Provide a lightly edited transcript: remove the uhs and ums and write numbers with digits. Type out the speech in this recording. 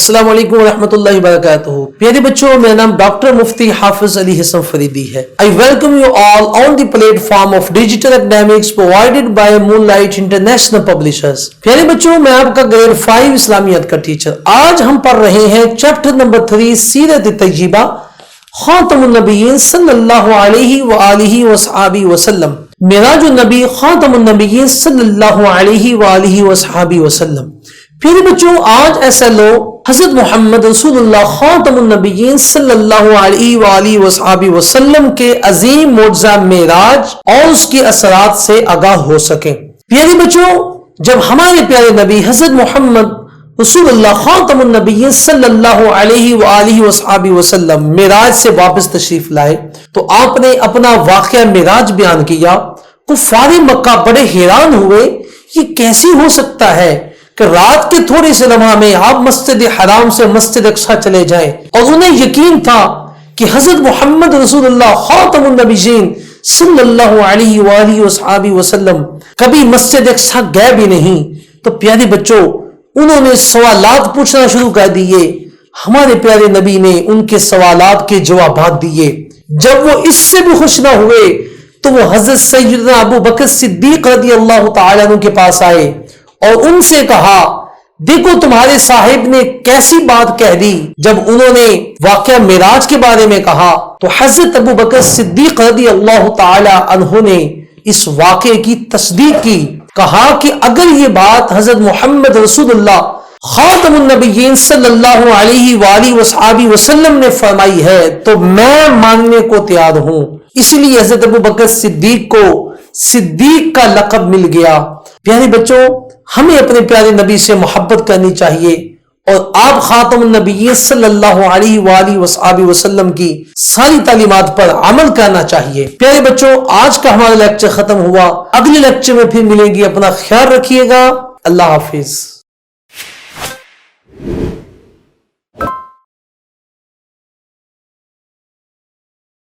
السلام علیکم ورحمۃ اللہ وبرکاتہ. پیارے بچوں، میرا نام ڈاکٹر مفتی حافظ علی حسن فریدی ہے. I welcome you all on the platform of digital academics provided by Moonlight International Publishers. پیارے بچوں، میں آپ کا گریڈ 5 اسلامیات کا ٹیچر. آج ہم پڑھ رہے ہیں چیپٹر نمبر 3 سیرت طیبہ خاتم النبیین صلی اللہ علیہ وآلہ وصحابہ وسلم. معراج النبی خاتم النبیین صلی اللہ علیہ وآلہ وصحابہ وسلم. پھر بچوں، آج ایسا لو حضرت محمد رسول اللہ خاتم النبیین صلی اللہ علیہ وآلہ وصحابہ وسلم کے عظیم معجزہ معراج اور اس کے اثرات سے آگاہ ہو سکیں. پیارے بچوں، جب ہمارے پیارے نبی حضرت محمد رسول اللہ خاتم النبیین صلی اللہ علیہ وآلہ وصحابہ وسلم معراج سے واپس تشریف لائے تو آپ نے اپنا واقعہ معراج بیان کیا. کفار مکہ بڑے حیران ہوئے، یہ کیسے ہو سکتا ہے کہ رات کے تھوڑے سے لمحہ میں آپ مسجد حرام سے مسجد اقصی چلے جائیں. اور انہیں یقین تھا کہ حضرت محمد رسول اللہ خاتم النبیین صلی اللہ علیہ وآلہ وصحابہ وسلم کبھی مسجد اقصی گئے بھی نہیں. تو پیارے بچوں، انہوں نے سوالات پوچھنا شروع کر دیے. ہمارے پیارے نبی نے ان کے سوالات کے جوابات دیے. جب وہ اس سے بھی خوش نہ ہوئے تو وہ حضرت سیدنا ابو بکر صدیق رضی اللہ تعالیٰ عنہ کے پاس آئے اور ان سے کہا، دیکھو تمہارے صاحب نے کیسی بات کہہ دی. جب انہوں نے واقعہ معراج کے بارے میں کہا تو حضرت ابو بکر صدیق رضی اللہ تعالی عنہ نے اس واقعے کی تصدیق کی. کہا کہ اگر یہ بات حضرت محمد رسول اللہ خاتم النبیین صلی اللہ علیہ وآلہ وصحابہ وسلم نے فرمائی ہے تو میں ماننے کو تیار ہوں. اس لیے حضرت ابو بکر صدیق کو صدیق کا لقب مل گیا. پیارے بچوں، ہمیں اپنے پیارے نبی سے محبت کرنی چاہیے اور آپ خاتم النبیین صلی اللہ علیہ وآلہ وصحابہ وسلم کی ساری تعلیمات پر عمل کرنا چاہیے. پیارے بچوں، آج کا ہمارا لیکچر ختم ہوا. اگلے لیکچر میں پھر ملیں گے. اپنا خیال رکھیے گا. اللہ حافظ.